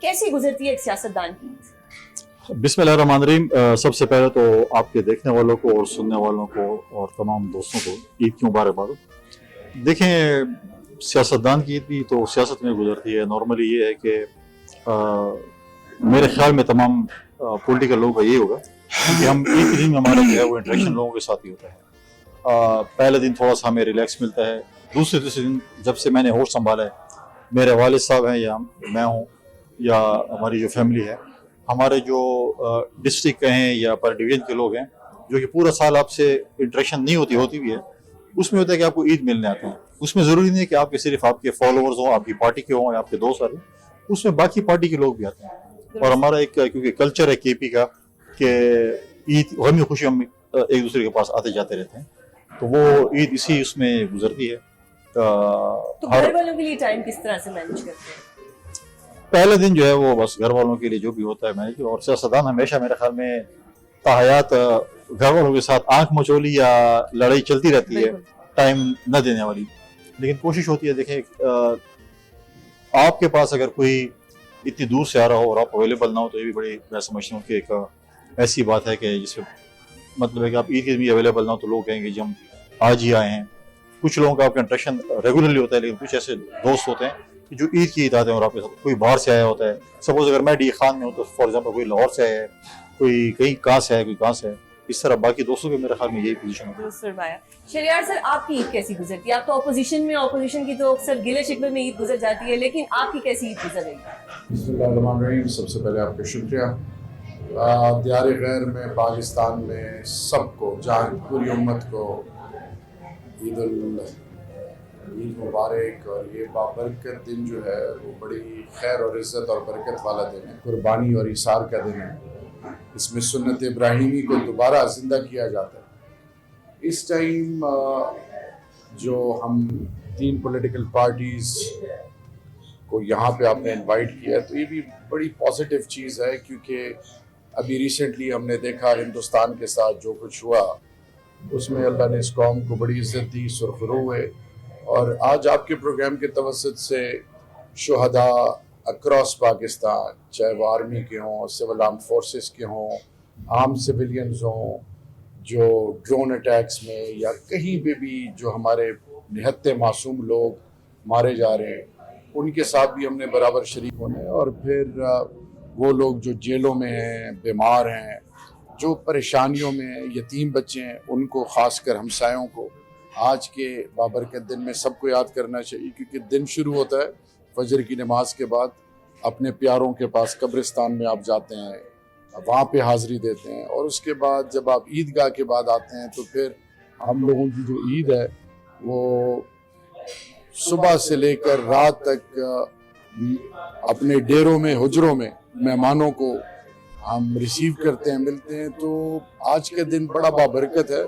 कैसी गुजरती है एक सियासतदान की ईद? बिस्मिल्लाहिर्रहमानिर्रहीम। सबसे पहले तो आपके देखने वालों को और सुनने वालों को और तमाम दोस्तों को ईद की मुबारकबाद। देखें, सियासतदान की ईद भी तो सियासत में गुजरती है। नॉर्मली ये है कि मेरे ख्याल में तमाम पॉलिटिकल लोगों का यही होगा कि हम ईद के दिन में हमारा जो है वो इंटरेक्शन लोगों के साथ ही होता है। पहले दिन थोड़ा सा हमें रिलैक्स मिलता है, दूसरे दिन जब से मैंने होश संभाला है, मेरे वालिद साहब हैं या मैं हूँ या हमारी जो फैमिली है, हमारे जो डिस्ट्रिक्ट के हैं या पर डिवीजन के लोग हैं जो कि पूरा साल आपसे इंटरेक्शन नहीं होती भी है, उसमें होता है कि आपको ईद मिलने आते हैं। उसमें ज़रूरी नहीं है कि आपके सिर्फ आपके फॉलोअर्स हों, आपकी पार्टी के हों या आपके दोस्त आ रहे, उसमें बाकी पार्टी के लोग भी आते हैं। और हमारा एक क्योंकि कल्चर है केपी का कि ईद गमी खुशी हम एक दूसरे के पास आते जाते रहते हैं, तो वो ईद इसी उसमें गुजरती है। तो घर वालों के लिए टाइम किस तरह से मैनेज करते हैं? पहले दिन जो है वो बस घर वालों के लिए जो भी होता है मैनेज, और सियासतदान हमेशा मेरे ख्याल में ताहयात घर वालों के साथ आंख मचोली या लड़ाई चलती रहती है, टाइम न देने वाली। लेकिन कोशिश होती है, देखें आपके पास अगर कोई इतनी दूर से आ रहा हो और आप अवेलेबल ना हो तो ये भी बड़ी, मैं समझता हूँ कि एक ऐसी बात है कि जिससे मतलब है कि आप ईद के दिन भी अवेलेबल ना हो तो लोग कहेंगे जी हम आज ही आए हैं। कुछ लोगों का आपका इंटरेक्शन रेगुलरली होता है, लेकिन कुछ ऐसे दोस्त होते हैं कि जो ईद की ईद आते हैं और आपके साथ कोई बाहर से आया होता है। सपोज अगर मैं डी खान में हूँ तो फॉर एग्जाम्पल कोई लाहौर से आया है, कोई कहीं कहाँ से है, कोई कहाँ से है। इस तरह बाकी दोस्तों के मेरे ख्याल में यही पोजीशन है। शरियार सर, आपकी ईद कैसी गुजरती है? आप तो अपोजिशन में, अपोजिशन की तो अक्सर गिले शिकवे में ईद गुजर जाती है, लेकिन आपकी कैसी ईद गुजर रही है? बिस्मिल्लाहिर्रहमानिर्रहीम। सबसे पहले आपका शुक्रिया। दियार गैर में, पाकिस्तान में सबको, जहाँ पूरी उम्मत को ईद मुबारक। और ये बाबरकत दिन जो है वो बड़ी खैर और इज़्ज़त और बरकत वाला दिन है, कुर्बानी और इसार का दिन है। इसमें सुन्नत इब्राहिमी को दोबारा ज़िंदा किया जाता है। इस टाइम जो हम 3 पॉलिटिकल पार्टीज़ को यहाँ पे आपने इनवाइट किया, तो ये भी बड़ी पॉजिटिव चीज़ है, क्योंकि अभी रिसेंटली हमने देखा हिंदुस्तान के साथ जो कुछ हुआ उसमें अल्लाह ने इस कौम को बड़ी इज़्ज़त दी, सुरखरू हुए। और आज आपके प्रोग्राम के तवस्सुत से शुहदा अक्रॉस पाकिस्तान, चाहे वो आर्मी के हों, सिविल आर्म फोर्सेस के हों, आम सिविलियंस हों, जो ड्रोन अटैक्स में या कहीं पे भी जो हमारे निहत्ते मासूम लोग मारे जा रहे हैं, उनके साथ भी हमने बराबर शरीक होना है। और फिर वो लोग जो जेलों में हैं, बीमार हैं, जो परेशानियों में, यतीम बच्चे हैं, उनको ख़ासकर हमसायों को आज के बाबरकत दिन में सबको याद करना चाहिए, क्योंकि दिन शुरू होता है फजर की नमाज के बाद। अपने प्यारों के पास कब्रिस्तान में आप जाते हैं, वहाँ पे हाज़िरी देते हैं, और उसके बाद जब आप ईदगाह के बाद आते हैं तो फिर हम लोगों की जो ईद है वो सुबह से लेकर रात तक अपने डेरों में, हुजरों में मेहमानों को हम रिसीव करते हैं, मिलते हैं। तो आज के दिन बड़ा बाबरकत है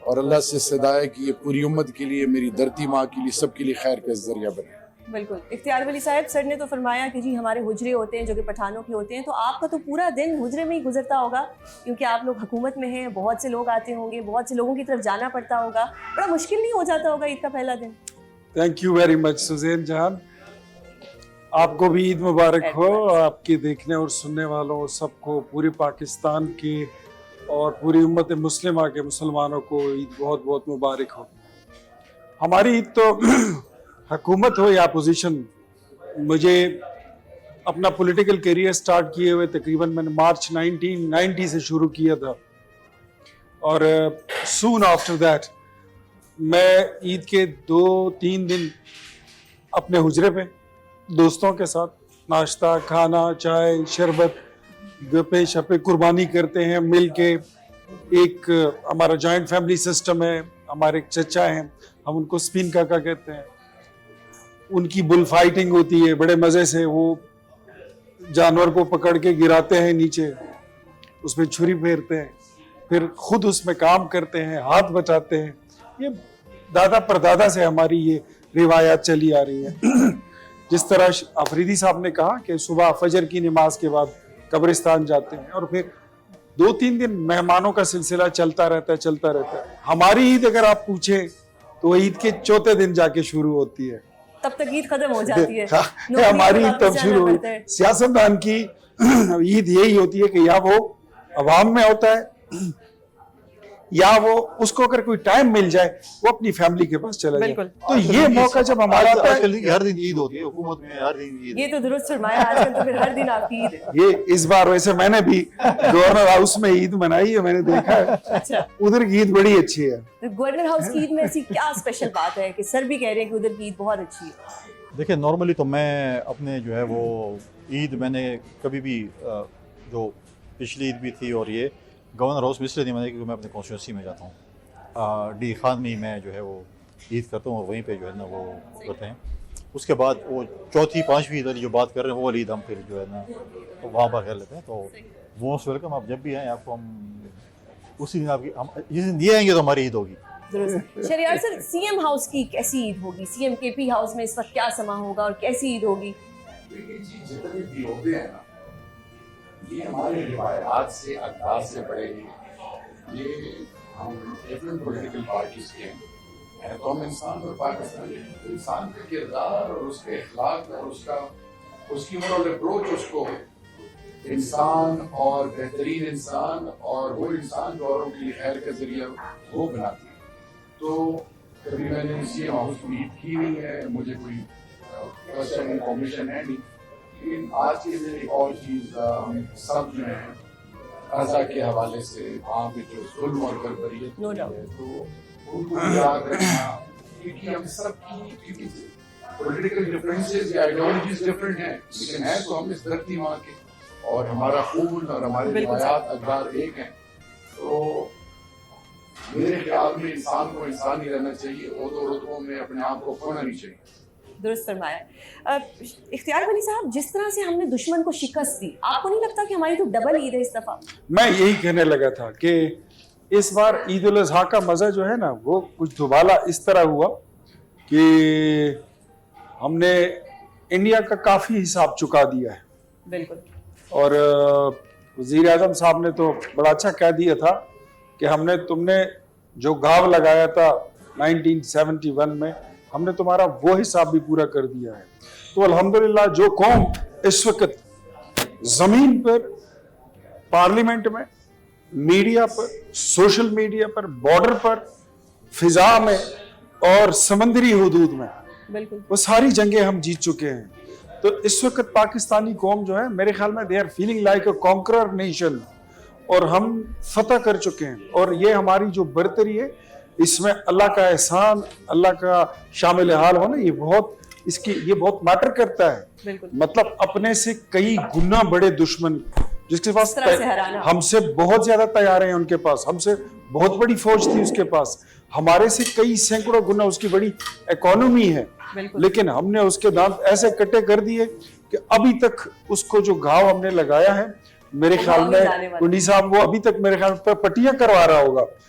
और अल्लाह से सदा है कि ये पूरी उम्मत के लिए, मेरी धरती माँ के लिए, सबके लिए खैर का जरिया बने। बिल्कुल। इख्तियार वली साहब, सर ने तो फरमाया कि जी हमारे हुजरे होते हैं जो कि पठानों के होते हैं, तो आपका तो पूरा दिन हुजरे में ही गुजरता होगा, क्योंकि आप लोग हुकूमत में हैं, बहुत से लोग आते होंगे, बहुत से लोगों की तरफ जाना पड़ता होगा, बड़ा मुश्किल नहीं हो जाता होगा ईद का पहला दिन? Thank you very much Suzanne जान, आपको भी ईद मुबारक हो। आपके देखने और सुनने वालों सबको, पूरे पाकिस्तान के और पूरी उम्मत मुस्लिमा के मुसलमानों को ईद बहुत बहुत मुबारक हो। हमारी ईद तो हुकूमत हो या अपोजिशन, मुझे अपना पॉलिटिकल करियर स्टार्ट किए हुए तकरीबन मैंने मार्च 1990 से शुरू किया था, और सून आफ्टर दैट मैं ईद के 2-3 दिन अपने हुजरे पे दोस्तों के साथ नाश्ता, खाना, चाय, शरबत, गप्पे शप्पे कुर्बानी करते हैं मिल के। एक हमारा जॉइंट फैमिली सिस्टम है, हमारे एक चचा हैं, हम उनको स्पिन काका कहते हैं। उनकी बुल फाइटिंग होती है बड़े मज़े से, वो जानवर को पकड़ के गिराते हैं नीचे, उसमें छुरी फेरते हैं, फिर खुद उसमें काम करते हैं, हाथ बचाते हैं। ये दादा परदादा से हमारी ये रिवायत चली आ रही है। जिस तरह अफरीदी साहब ने कहा कि सुबह फजर की नमाज के बाद कब्रिस्तान जाते हैं, और फिर 2-3 दिन मेहमानों का सिलसिला चलता रहता है। हमारी ईद अगर आप पूछें तो ईद के चौथे दिन जाके शुरू होती है। तब तक ईद खत्म हो जाती है, हमारी ईद तब शुरू हुई। सियासतदान की ईद यही होती है कि या वो अवाम में होता है या वो उसको अगर कोई टाइम मिल जाए वो अपनी फैमिली के पास चला जाए। तो ये मौका जब हमारा आता है, आजकल हर दिन ईद होती है, हुकूमत में हर दिन ईद। ये तो दुरुस्त फरमाया, आजकल तो फिर हर दिन आपकी ईद है। ये इस बार वैसे मैंने भी गवर्नर हाउस में ईद मनाई है, मैंने देखा है अच्छा, उधर की ईद बड़ी अच्छी है। तो गवर्नर हाउस की ईद में ऐसी क्या स्पेशल बात है कि सर भी कह रहे हैं कि उधर की ईद बहुत अच्छी है? देखिए नॉर्मली तो मैं अपने जो है वो ईद मैंने कभी भी जो पिछली ईद भी थी और ये गवर्नर हाउस में इसलिए नहीं मनाई क्योंकि मैं अपने कॉन्स्टिट्यूंसी में जाता हूँ, डी खान में मैं जो है वो ईद करता हूँ और वहीं पे जो है ना वो करते हैं। उसके बाद वो चौथी पांचवी ईद वाली जो बात कर रहे हैं वो वाली ईद हम फिर जो है ना तो वहाँ पर कर लेते हैं। तो मोस्ट वेलकम, आप जब भी आएँ आपको हम उसी दिन आपकी हम जिस दिन ये आएंगे तो हमारी ईद होगी। शहरयार सर, सीएम हाउस की कैसी ईद होगी? सीएम केपी हाउस में इस वक्त क्या समा होगा और कैसी ईद होगी? जितने भी होते हैं ना, ये हमारे रिवायात से अकदार से बड़े हैं। ये हम डिफरेंट पॉलिटिकल पार्टीज के हैं तो हम इंसान और पाकिस्तानी इंसान का किरदार और उसके अखलाक और उसकी ओवरऑल अप्रोच उसको इंसान और बेहतरीन इंसान और वो इंसान जो औरों के लिए खैर का जरिया वो बनाती है। तो कभी मैंने सीएम हाउस की ईद की नहीं है, मुझे कोई फर्स्ट टाइम इन्फॉर्मेशन है नहीं, लेकिन आज के दिन एक और चीज़ हम सब जो है अज़ा के हवाले से वहाँ पे जो जुल्म और बर्बरियत No हुई doubt. है तो उनको याद रखना, क्योंकि हम सब की पॉलिटिकल डिफरेंसेस या आइडियोलॉजीज डिफरेंट हैं, लेकिन है तो हम इस धरती माँ के और हमारा खून और हमारे बिल्कुल रिवायात अकदार एक हैं। तो मेरे ख्याल में इंसान को इंसान ही रहना चाहिए, रुतबों में अपने आप को खोना नहीं चाहिए। दुरुस्त फरमाया। इख्तियार वली साहब, जिस तरह से हमने दुश्मन को शिकस्त दी, आपको नहीं लगता कि हमारी तो डबल ईद है इस दफा? मैं यही कहने लगा था कि इस बार ईद उल अजहा का मजा जो है ना वो कुछ दुबाला इस तरह हुआ कि हमने इंडिया का काफी हिसाब चुका दिया है। बिल्कुल। और वजीर आजम साहब ने तो बड़ा अच्छा कह दिया था कि तुमने जो घाव लगाया था 1971 में हमने तुम्हारा वो हिसाब भी पूरा कर दिया है। तो अल्हम्दुलिल्लाह जो कौम इस वक्त जमीन पर, पार्लियामेंट में, मीडिया पर, सोशल मीडिया पर, बॉर्डर पर, फिजा में और समंदरी हुदूद में, बिल्कुल, वो सारी जंगें हम जीत चुके हैं। तो इस वक्त पाकिस्तानी कौम जो है मेरे ख्याल में they are feeling like a conqueror nation और हम फतह कर चुके हैं। और ये हमारी जो बरतरी है इसमें अल्लाह का एहसान, अल्लाह का शामिल हाल होना ये बहुत मैटर करता है। बिल्कुल। मतलब अपने से कई गुना बड़े दुश्मन जिसके पास हमसे बहुत ज्यादा तैयार हैं, उनके पास हमसे बहुत बड़ी फौज थी, उसके पास हमारे से कई सैकड़ों गुना उसकी बड़ी इकोनॉमी है, लेकिन हमने उसके दांत ऐसे कटे कर दिए कि अभी तक उसको जो घाव हमने लगाया है मेरे ख्याल में कुंडी साहब वो अभी तक मेरे ख्याल में पट्टियां करवा रहा होगा।